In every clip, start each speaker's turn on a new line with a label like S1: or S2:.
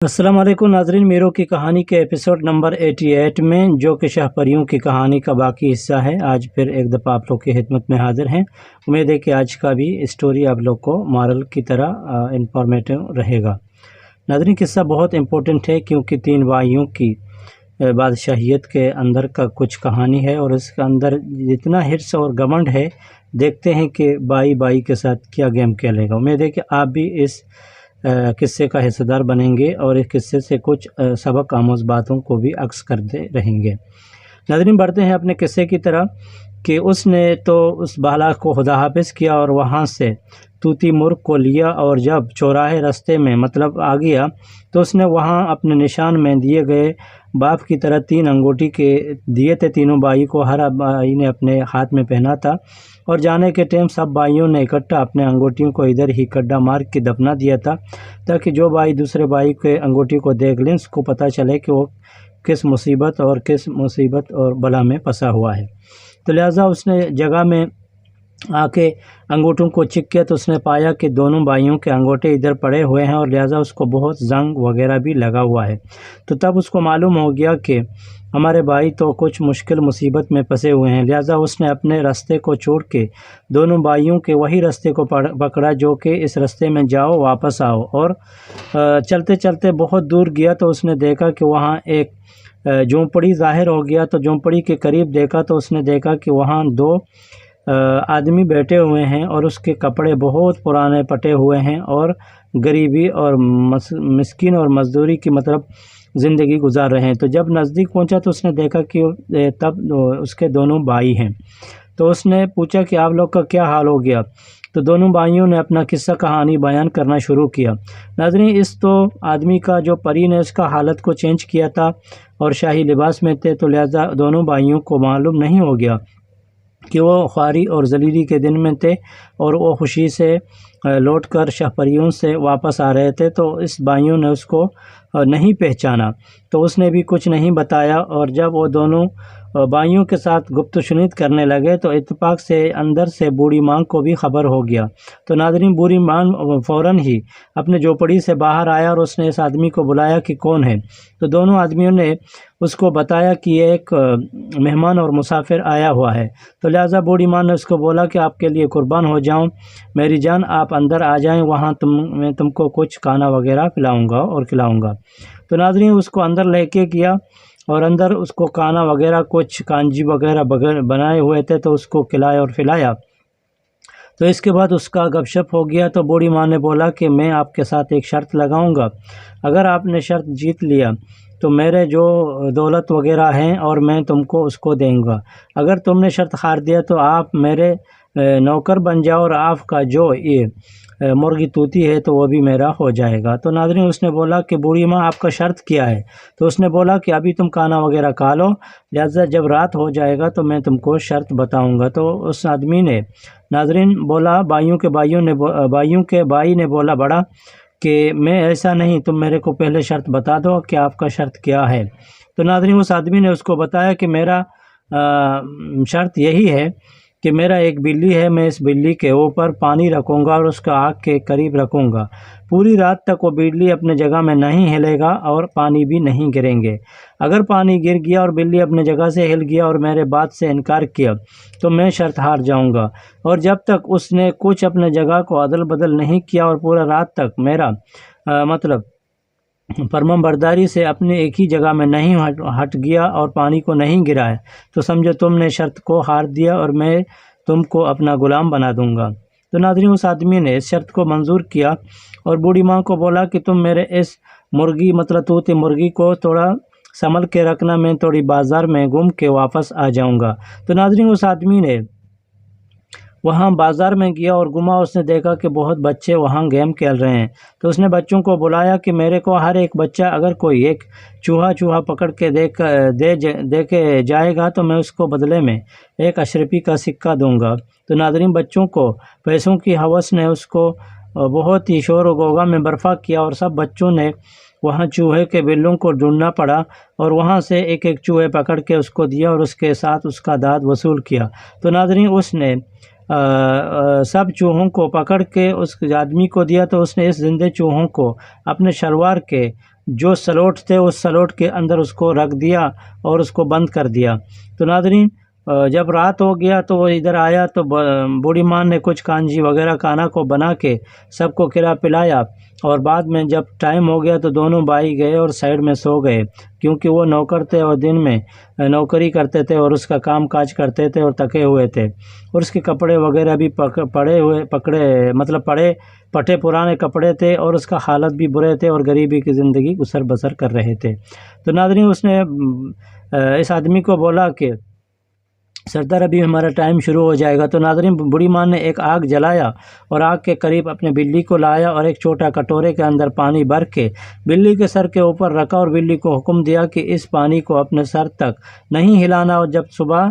S1: السلام علیکم ناظرین، میرو کی کہانی کے ایپیسوڈ نمبر 88 میں جو کہ شاہ پریوں کی کہانی کا باقی حصہ ہے، آج پھر ایک دفعہ آپ لوگ کی خدمت میں حاضر ہیں۔ امید ہے کہ آج کا بھی اسٹوری آپ لوگ کو مارل کی طرح انفارمیٹو رہے گا۔ ناظرین، قصہ بہت امپورٹنٹ ہے کیونکہ تین بھائیوں کی بادشاہیت کے اندر کا کچھ کہانی ہے، اور اس کے اندر جتنا حرص اور گھمنڈ ہے، دیکھتے ہیں کہ بائی کے ساتھ کیا گیم کھیلے گا۔ امید ہے کہ آپ بھی اس قصے کا حصہ دار بنیں گے اور اس قصے سے کچھ سبق آموز باتوں کو بھی عکس کرتے رہیں گے۔ ناظرین، بڑھتے ہیں اپنے قصے کی طرح کہ اس نے تو اس بالا کو خدا حافظ کیا اور وہاں سے طوطی مرغ کو لیا، اور جب چوراہے رستے میں مطلب آ گیا تو اس نے وہاں اپنے نشان میں دیے گئے باپ کی طرح 3 انگوٹھی کے دیے تھے۔ تینوں بھائی کو ہر بھائی نے اپنے ہاتھ میں پہنا تھا، اور جانے کے ٹائم سب بھائیوں نے اکٹھا اپنے انگوٹھیوں کو ادھر ہی گڈھا مار کے دفنا دیا تھا، تاکہ جو بھائی دوسرے بھائی کے انگوٹھی کو دیکھ لیں اس کو پتہ چلے کہ وہ کس مصیبت اور بلا میں پھنسا ہوا ہے۔ تو لہٰذا اس نے جگہ میں آ کے انگوٹھوں کو چیک کیا تو اس نے پایا کہ دونوں بھائیوں کے انگوٹھے ادھر پڑے ہوئے ہیں، اور لہٰذا اس کو بہت زنگ وغیرہ بھی لگا ہوا ہے۔ تو تب اس کو معلوم ہو گیا کہ ہمارے بھائی تو کچھ مشکل مصیبت میں پھنسے ہوئے ہیں۔ لہٰذا اس نے اپنے راستے کو چھوڑ کے دونوں بھائیوں کے وہی راستے کو پکڑا جو کہ اس راستے میں جاؤ واپس آؤ، اور چلتے چلتے بہت دور گیا تو اس نے دیکھا کہ وہاں ایک جھونپڑی ظاہر ہو گیا۔ تو جھونپڑی کے قریب دیکھا تو اس نے دیکھا کہ وہاں 2 آدمی بیٹھے ہوئے ہیں، اور اس کے کپڑے بہت پرانے پٹے ہوئے ہیں، اور غریبی اور مسکین اور مزدوری کی مطلب زندگی گزار رہے ہیں۔ تو جب نزدیک پہنچا تو اس نے دیکھا کہ تب اس کے دونوں بھائی ہیں۔ تو اس نے پوچھا کہ آپ لوگ کا کیا حال ہو گیا؟ تو دونوں بھائیوں نے اپنا قصہ کہانی بیان کرنا شروع کیا۔ ناظرین، اس تو آدمی کا جو پری نے اس کا حالت کو چینج کیا تھا اور شاہی لباس میں تھے، تو لہٰذا دونوں بھائیوں کو معلوم نہیں ہو گیا کہ وہ خواری اور ذلیلی کے دن میں تھے، اور وہ خوشی سے لوٹ کر شاہ پریوں سے واپس آ رہے تھے۔ تو اس بھائیوں نے اس کو نہیں پہچانا، تو اس نے بھی کچھ نہیں بتایا، اور جب وہ دونوں بھائیوں کے ساتھ گفت و شنید کرنے لگے تو اتفاق سے اندر سے بوڑھی ماں کو بھی خبر ہو گیا۔ تو ناظرین، بوڑھی ماں فوراً ہی اپنے جھونپڑی سے باہر آیا اور اس نے اس آدمی کو بلایا کہ کون ہے۔ تو دونوں آدمیوں نے اس کو بتایا کہ یہ ایک مہمان اور مسافر آیا ہوا ہے۔ تو لہٰذا بوڑھی ماں نے اس کو بولا کہ آپ کے لیے قربان ہو جاؤں میری جان، آپ اندر آ جائیں، وہاں میں تم کو کچھ کھانا وغیرہ پلاؤں گا اور کھلاؤں گا۔ تو ناظرین، اس کو اندر لے کے گیا، اور اندر اس کو کھانا وغیرہ کچھ کانجی وغیرہ بنائے ہوئے تھے تو اس کو کھلایا اور پلایا۔ تو اس کے بعد اس کا گپ شپ ہو گیا۔ تو بوڑھی ماں نے بولا کہ میں آپ کے ساتھ ایک شرط لگاؤں گا، اگر آپ نے شرط جیت لیا تو میرے جو دولت وغیرہ ہیں اور میں تم کو اس کو دیں گا، اگر تم نے شرط ہار دیا تو آپ میرے نوکر بن جاؤ، اور آپ کا جو یہ مرغی طوطی ہے تو وہ بھی میرا ہو جائے گا۔ تو ناظرین، اس نے بولا کہ بوڑھی ماں آپ کا شرط کیا ہے؟ تو اس نے بولا کہ ابھی تم کھانا وغیرہ کھا لو، لہٰذا جب رات ہو جائے گا تو میں تم کو شرط بتاؤں گا۔ تو اس آدمی نے ناظرین بولا، بھائیوں کے بھائی نے بولا بڑا کہ میں ایسا نہیں، تم میرے کو پہلے شرط بتا دو کہ آپ کا شرط کیا ہے۔ تو ناظرین، اس آدمی نے اس کو بتایا کہ میرا شرط یہی ہے کہ میرا ایک بلی ہے، میں اس بلی کے اوپر پانی رکھوں گا اور اس کا آگ کے قریب رکھوں گا، پوری رات تک وہ بلی اپنے جگہ میں نہیں ہلے گا اور پانی بھی نہیں گریں گے۔ اگر پانی گر گیا اور بلی اپنے جگہ سے ہل گیا اور میرے بات سے انکار کیا تو میں شرط ہار جاؤں گا، اور جب تک اس نے کچھ اپنے جگہ کو عدل بدل نہیں کیا اور پورا رات تک میرا مطلب فرمان برداری سے اپنے ایک ہی جگہ میں نہیں ہٹ گیا اور پانی کو نہیں گرایا، تو سمجھو تم نے شرط کو ہار دیا اور میں تم کو اپنا غلام بنا دوں گا۔ تو ناظرین، اس آدمی نے اس شرط کو منظور کیا اور بوڑھی ماں کو بولا کہ تم میرے اس مرغی مطلب طوطی مرغی کو تھوڑا سنبھل کے رکھنا، میں تھوڑی بازار میں گھوم کے واپس آ جاؤں گا۔ تو ناظرین، اس آدمی نے وہاں بازار میں گیا اور گھما، اس نے دیکھا کہ بہت بچے وہاں گیم کھیل رہے ہیں۔ تو اس نے بچوں کو بلایا کہ میرے کو ہر ایک بچہ اگر کوئی ایک چوہا پکڑ کے دے کے جائے گا تو میں اس کو بدلے میں 1 اشرفی کا سکہ دوں گا۔ تو ناظرین، بچوں کو پیسوں کی ہوس نے اس کو بہت ہی شور و غوغا میں برپا کیا، اور سب بچوں نے وہاں چوہے کے بلوں کو ڈھونڈنا پڑا اور وہاں سے ایک چوہے پکڑ کے اس کو دیا اور اس کے ساتھ اس کا داد وصول کیا۔ تو ناظرین، اس نے سب چوہوں کو پکڑ کے اس آدمی کو دیا، تو اس نے اس زندے چوہوں کو اپنے شلوار کے جو سلوٹ تھے اس سلوٹ کے اندر اس کو رکھ دیا اور اس کو بند کر دیا۔ تو ناظرین جب رات ہو گیا تو وہ ادھر آیا تو بوڑھی ماں نے کچھ کانجی وغیرہ کھانا کو بنا کے سب کو کھلا پلایا، اور بعد میں جب ٹائم ہو گیا تو دونوں بھائی گئے اور سائڈ میں سو گئے، کیونکہ وہ نوکر تھے اور دن میں نوکری کرتے تھے اور اس کا کام کاج کرتے تھے اور تھکے ہوئے تھے، اور اس کے کپڑے وغیرہ بھی پٹے پرانے کپڑے تھے، اور اس کا حالت بھی برے تھے اور غریبی کی زندگی گزر بسر کر رہے تھے۔ تو ناظرین اس نے اس آدمی کو بولا کہ سردار ابھی ہمارا ٹائم شروع ہو جائے گا۔ تو ناظرین بوڑھی ماں نے ایک آگ جلایا اور آگ کے قریب اپنے بلی کو لایا اور ایک چھوٹا کٹورے کے اندر پانی بھر کے بلی کے سر کے اوپر رکھا، اور بلی کو حکم دیا کہ اس پانی کو اپنے سر تک نہیں ہلانا، اور جب صبح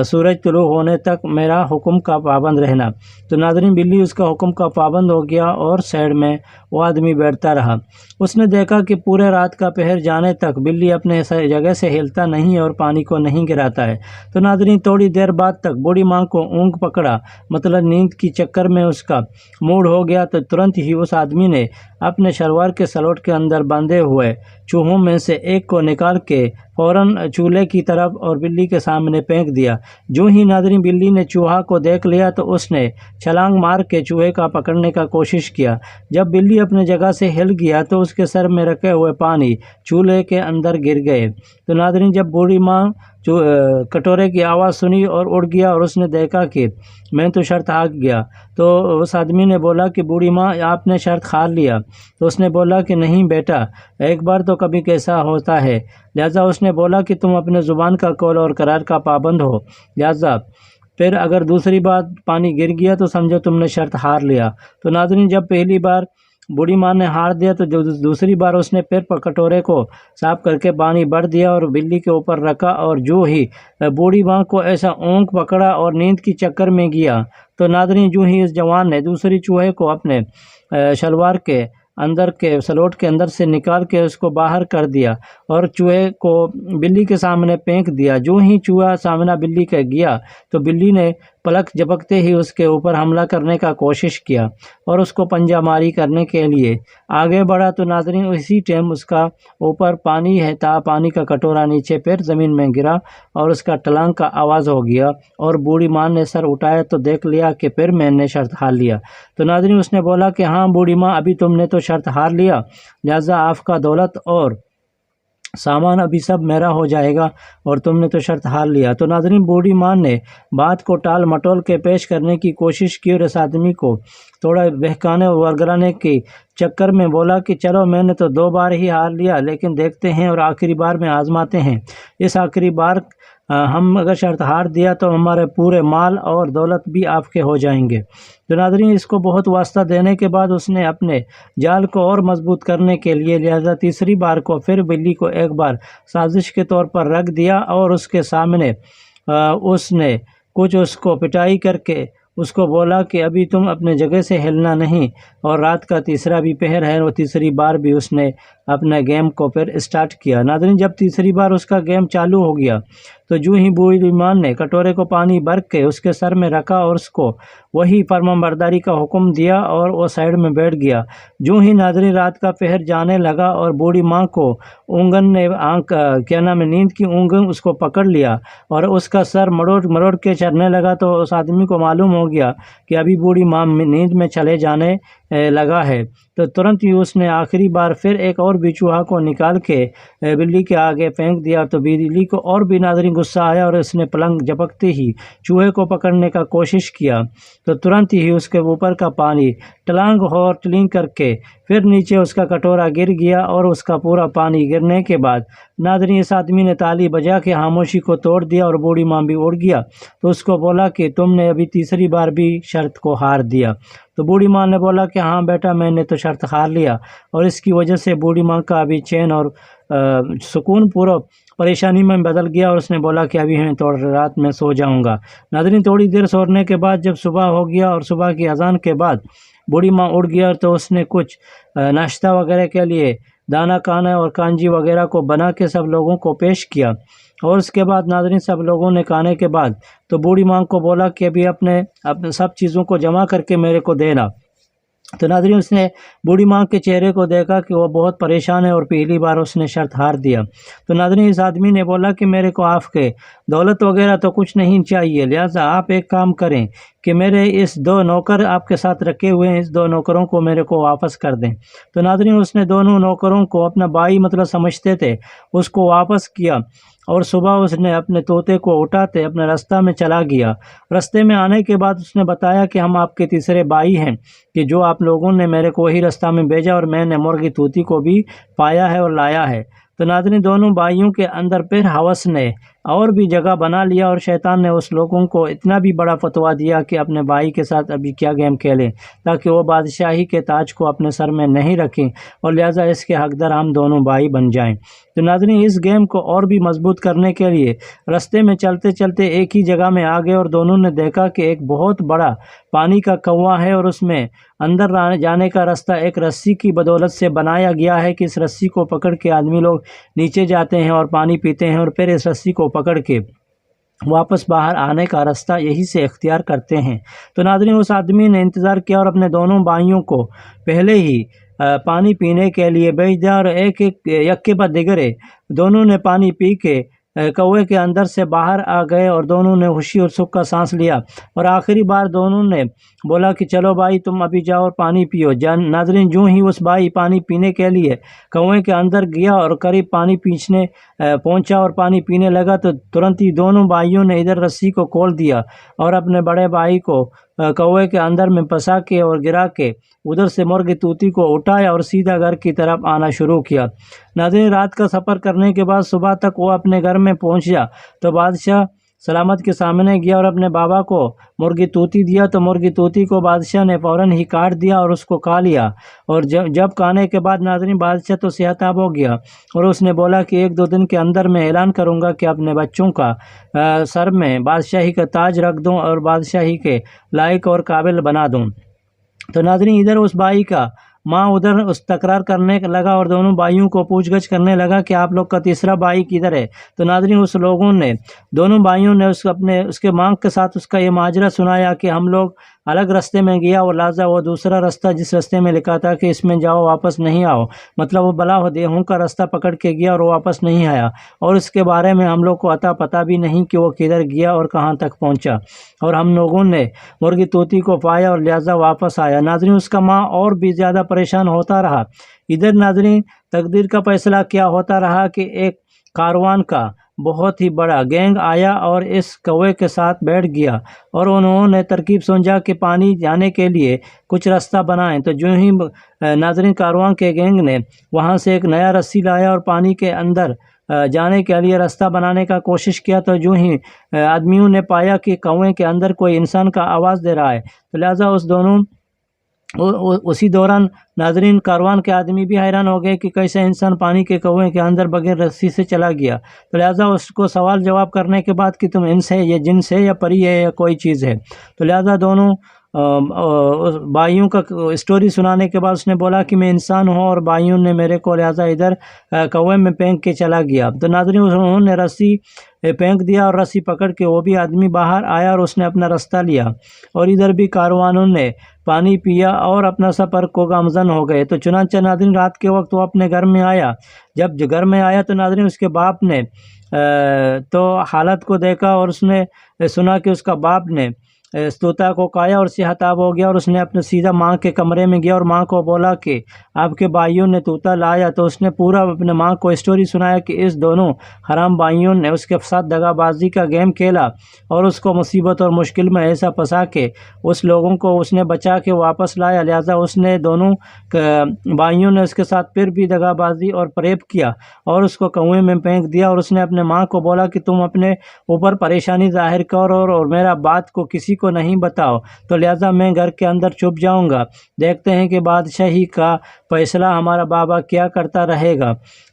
S1: سورج طلوع ہونے تک میرا حکم کا پابند رہنا۔ تو ناظرین بلی اس کا حکم کا پابند ہو گیا اور سائڈ میں وہ آدمی بیٹھتا رہا۔ اس نے دیکھا کہ پورے رات کا پہر جانے تک بلی اپنے جگہ سے ہلتا نہیں اور پانی کو نہیں گراتا ہے۔ تو ناظرین تھوڑی دیر بعد تک بوڑھی ماں کو اونگ پکڑا، مطلب نیند کی چکر میں اس کا موڈ ہو گیا۔ تو ترنت ہی اس آدمی نے اپنے شلوار کے سلوٹ کے اندر باندھے ہوئے چوہوں میں سے ایک کو نکال کے فوراً چولہے کی طرف اور بلی کے سامنے پھینک دیا۔ جو ہی ناظرین بلی نے چوہا کو دیکھ لیا تو اس نے چھلانگ مار کے چوہے کا پکڑنے کا کوشش کیا۔ جب بلی اپنے جگہ سے ہل گیا تو اس کے سر میں رکھے ہوئے پانی چولہے کے اندر گر گئے۔ تو ناظرین جب بوڑھی ماں کٹورے کی آواز سنی اور اڑ گیا اور اس نے دیکھا کہ میں تو شرط ہار گیا، تو اس آدمی نے بولا کہ بوڑھی ماں آپ نے شرط ہار لیا۔ تو اس نے بولا کہ نہیں بیٹا، ایک بار تو کبھی کیسا ہوتا ہے، لہٰذا اس نے بولا کہ تم اپنے زبان کا قول اور قرار کا پابند ہو، لہٰذا پھر اگر دوسری بار پانی گر گیا تو سمجھو تم نے شرط ہار لیا۔ تو ناظرین جب پہلی بار بوڑھی ماں نے ہار دیا تو دوسری بار اس نے پھر کٹورے کو صاف کر کے پانی بھر دیا اور بلی کے اوپر رکھا، اور جو ہی بوڑھی ماں کو ایسا اونگ پکڑا اور نیند کی چکر میں گیا، تو ناظرین جو ہی اس جوان نے دوسری چوہے کو اپنے شلوار کے اندر کے سلوٹ کے اندر سے نکال کے اس کو باہر کر دیا اور چوہے کو بلی کے سامنے پھینک دیا۔ جو ہی چوہا سامنا بلی کے گیا تو بلی نے پلک جھپکتے ہی اس کے اوپر حملہ کرنے کا کوشش کیا اور اس کو پنجہ ماری کرنے کے لیے آگے بڑھا۔ تو ناظرین اسی ٹائم اس کا اوپر پانی ہے تھا، پانی کا کٹورا نیچے پھر زمین میں گرا اور اس کا ٹلانگ کا آواز ہو گیا، اور بوڑھی ماں نے سر اٹھایا تو دیکھ لیا کہ پھر میں نے شرط ہار لیا۔ تو ناظرین اس نے بولا کہ ہاں بوڑھی ماں، ابھی تم نے تو شرط ہار لیا، لہٰذا آپ کا دولت اور سامان ابھی سب میرا ہو جائے گا، اور تم نے تو شرط ہار لیا۔ تو ناظرین بوڑھی ماں نے بات کو ٹال مٹول کے پیش کرنے کی کوشش کی اور اس آدمی کو تھوڑا بہکانے اور ورگلانے کے چکر میں بولا کہ چلو میں نے تو 2 بار ہی ہار لیا، لیکن دیکھتے ہیں اور آخری بار میں آزماتے ہیں۔ اس آخری بار ہم اگر شرط ہار دیا تو ہمارے پورے مال اور دولت بھی آپ کے ہو جائیں گے۔ تو ناظرین اس کو بہت واسطہ دینے کے بعد اس نے اپنے جال کو اور مضبوط کرنے کے لیے لہذا تیسری بار کو پھر بلی کو ایک بار سازش کے طور پر رکھ دیا اور اس کے سامنے اس نے کچھ اس کو پٹائی کر کے اس کو بولا کہ ابھی تم اپنے جگہ سے ہلنا نہیں، اور رات کا تیسرا بھی پہر ہے، اور تیسری بار بھی اس نے اپنا گیم کو پھر اسٹارٹ کیا۔ ناظرین جب تیسری بار اس کا گیم چالو ہو گیا تو جو ہی بوڑھی ماں نے کٹورے کو پانی بھر کے اس کے سر میں رکھا اور اس کو وہی فرمانبرداری کا حکم دیا اور وہ سائڈ میں بیٹھ گیا۔ جو ہی ناظرین رات کا پہر جانے لگا اور بوڑھی ماں کو اونگن نے نیند کی اونگن اس کو پکڑ لیا اور اس کا سر مروڑ کے چلنے لگا، تو اس آدمی کو معلوم ہو گیا کہ ابھی بوڑھی ماں نیند میں چلے جانے لگا ہے۔ تو ترنت ہی اس نے آخری بار پھر ایک اور بھی چوہا کو نکال کے بلی کے آگے پھینک دیا، تو بلی کو اور بھی ناظرین غصہ آیا اور اس نے پلنگ جھپکتے ہی چوہے کو پکڑنے کا کوشش کیا، تو ترنت ہی اس کے اوپر کا پانی ٹلانگ اور ٹلنگ کر کے پھر نیچے اس کا کٹورا گر گیا، اور اس کا پورا پانی گرنے کے بعد ناظرین اس آدمی نے تالی بجا کے خاموشی کو توڑ دیا اور بوڑھی ماں بھی اڑ گیا۔ تو اس کو بولا کہ تم نے ابھی تیسری بار بھی شرط کو ہار دیا۔ تو بوڑھی ماں نے بولا کہ ہاں بیٹا، میں نے تو شرط ہار لیا، اور اس کی وجہ سے بوڑھی ماں کا ابھی چین اور سکون پورا پریشانی میں بدل گیا، اور اس نے بولا کہ ابھی میں تھوڑی رات میں سو جاؤں گا۔ ناظرین تھوڑی دیر سونے کے بعد جب صبح ہو گیا اور صبح کی اذان کے بعد بوڑھی ماں اڑ گیا، تو اس نے کچھ ناشتہ وغیرہ کے لیے دانا کانا اور کانجی وغیرہ کو بنا کے سب لوگوں کو پیش کیا، اور اس کے بعد ناظرین سب لوگوں نے کھانے کے بعد تو بوڑھی ماں کو بولا کہ ابھی اپنے سب چیزوں کو جمع کر کے میرے کو دینا۔ تو ناظرین اس نے بوڑھی ماں کے چہرے کو دیکھا کہ وہ بہت پریشان ہے اور پہلی بار اس نے شرط ہار دیا۔ تو ناظرین اس آدمی نے بولا کہ میرے کو آپ کے دولت وغیرہ تو کچھ نہیں چاہیے، لہٰذا آپ ایک کام کریں کہ میرے اس 2 نوکر آپ کے ساتھ رکھے ہوئے ہیں، اس 2 نوکروں کو میرے کو واپس کر دیں۔ تو ناظرین اس نے دونوں نوکروں کو اپنا بھائی مطلب سمجھتے تھے، اس کو واپس کیا، اور صبح اس نے اپنے طوطے کو اٹھاتے اپنے راستہ میں چلا گیا۔ راستے میں آنے کے بعد اس نے بتایا کہ ہم آپ کے تیسرے بھائی ہیں، کہ جو آپ لوگوں نے میرے کو وہی راستہ میں بھیجا اور میں نے مرغی طوطی کو بھی پایا ہے اور لایا ہے۔ تو ناظرین دونوں بھائیوں کے اندر پھر ہوس نے اور بھی جگہ بنا لیا، اور شیطان نے اس لوگوں کو اتنا بھی بڑا فتویٰ دیا کہ اپنے بھائی کے ساتھ ابھی کیا گیم کھیلیں، تاکہ وہ بادشاہی کے تاج کو اپنے سر میں نہیں رکھیں، اور لہٰذا اس کے حقدار ہم دونوں بھائی بن جائیں۔ تو ناظرین اس گیم کو اور بھی مضبوط کرنے کے لیے راستے میں چلتے چلتے ایک ہی جگہ میں آ گئے، اور دونوں نے دیکھا کہ ایک بہت بڑا پانی کا کنواں ہے، اور اس میں اندر جانے کا راستہ ایک رسی کی بدولت سے بنایا گیا ہے کہ اس رسی کو پکڑ کے آدمی لوگ نیچے جاتے ہیں اور پانی پیتے ہیں، اور پھر اس رسی کو پکڑ کے واپس باہر آنے کا راستہ یہی سے اختیار کرتے ہیں۔ تو ناظرین اس آدمی نے انتظار کیا اور اپنے دونوں بھائیوں کو پہلے ہی پانی پینے کے لیے بھیج دیا، اور ایک کے بعد دیگرے دونوں نے پانی پی کے کنویں کے اندر سے باہر آ گئے، اور دونوں نے خوشی اور سکھ کا سانس لیا، اور آخری بار دونوں نے بولا کہ چلو بھائی تم ابھی جاؤ اور پانی پیو۔ ناظرین جو ہی اس بھائی پانی پینے کے لیے کنویں کے اندر گیا اور قریب پانی پیچھنے پہنچا اور پانی پینے لگا، تو ترنت ہی دونوں بھائیوں نے ادھر رسی کو کھول دیا اور اپنے بڑے بھائی کو کنویں کے اندر میں پھنسا کے اور گرا کے ادھر سے مرغی طوطی کو اٹھایا اور سیدھا گھر کی طرف آنا شروع کیا۔ ناظرین رات کا سفر کرنے کے بعد صبح تک وہ اپنے گھر میں پہنچ گیا، تو بادشاہ سلامت کے سامنے گیا اور اپنے بابا کو مرغی طوطی دیا، تو مرغی طوطی کو بادشاہ نے فوراً ہی کاٹ دیا اور اس کو کھا لیا، اور جب کھانے کے بعد ناظرین بادشاہ تو صحت یاب ہو گیا، اور اس نے بولا کہ 1-2 دن کے اندر میں اعلان کروں گا کہ اپنے بچوں کا سر میں بادشاہی کا تاج رکھ دوں اور بادشاہی کے لائق اور قابل بنا دوں۔ تو ناظرین ادھر اس بھائی کا ماں ادھر اس تکرار کرنے لگا اور دونوں بھائیوں کو پوچھ گچھ کرنے لگا کہ آپ لوگ کا تیسرا بھائی کدھر ہے۔ تو ناظرین اس لوگوں نے دونوں بھائیوں نے اس کے ماں کے ساتھ اس کا یہ ماجرا سنایا کہ ہم لوگ الگ راستے میں گیا اور لہٰذا وہ دوسرا راستہ جس راستے میں لکھا تھا کہ اس میں جاؤ واپس نہیں آؤ، مطلب وہ بلا دیہوں کا راستہ پکڑ کے گیا اور وہ واپس نہیں آیا، اور اس کے بارے میں ہم لوگ کو عطا پتہ بھی نہیں کہ وہ کدھر گیا اور کہاں تک پہنچا، اور ہم لوگوں نے مرغی طوطی کو پایا اور لہٰذا واپس آیا۔ ناظرین اس کا ماں اور بھی زیادہ پریشان ہوتا رہا۔ ادھر ناظرین تقدیر کا فیصلہ کیا ہوتا رہا کہ ایک کاروان کا بہت ہی بڑا گینگ آیا اور اس کوے کے ساتھ بیٹھ گیا، اور انہوں نے ترکیب سمجھا کہ پانی جانے کے لیے کچھ راستہ بنائیں۔ تو جو ہی ناظرین کاروان کے گینگ نے وہاں سے ایک نیا رسی لایا اور پانی کے اندر جانے کے لیے راستہ بنانے کا کوشش کیا، تو جو ہی آدمیوں نے پایا کہ کنویں کے اندر کوئی انسان کا آواز دے رہا ہے، تو لہٰذا اسی دوران ناظرین کاروان کے آدمی بھی حیران ہو گئے کہ کیسے انسان پانی کے کنویں کے اندر بغیر رسی سے چلا گیا۔ تو لہٰذا اس کو سوال جواب کرنے کے بعد کہ تم انس ہے یا جنس ہے یا پری ہے یا کوئی چیز ہے، تو لہٰذا دونوں بھائیوں کا اسٹوری سنانے کے بعد اس نے بولا کہ میں انسان ہوں اور بھائیوں نے میرے کو لہٰذا ادھر کنویں میں پھینک کے چلا گیا۔ تو ناظرین انہوں نے رسی پھینک دیا اور رسی پکڑ کے وہ بھی آدمی باہر آیا اور اس نے اپنا راستہ لیا، اور ادھر بھی کاروانوں نے پانی پیا اور اپنا سفر کو گامزن ہو گئے۔ تو چنانچہ ناظرین رات کے وقت وہ اپنے گھر میں آیا، جب گھر میں آیا تو ناظرین اس کے باپ نے تو حالت کو دیکھا اور اس نے سنا کہ اس کا باپ نے طوطا کو کھایا اور صحت یاب ہو گیا، اور اس نے اپنے سیدھا ماں کے کمرے میں گیا اور ماں کو بولا کہ آپ کے بھائیوں نے طوطا لایا۔ تو اس نے پورا اپنے ماں کو اسٹوری سنایا کہ اس دونوں حرام بھائیوں نے اس کے ساتھ دغا بازی کا گیم کھیلا اور اس کو مصیبت اور مشکل میں ایسا پھنسا کہ اس لوگوں کو اس نے بچا کے واپس لایا، لہٰذا اس نے دونوں بھائیوں نے اس کے ساتھ پھر بھی دغا بازی اور فریب کیا اور اس کو کنویں میں پھینک دیا، اور اس نے اپنے ماں کو بولا کہ تم اپنے اوپر پریشانی ظاہر کرو اور میرا بات کو کسی کو نہیں بتاؤ، تو لہٰذا میں گھر کے اندر چھپ جاؤں گا، دیکھتے ہیں کہ بادشاہی کا فیصلہ ہمارا بابا کیا کرتا رہے گا۔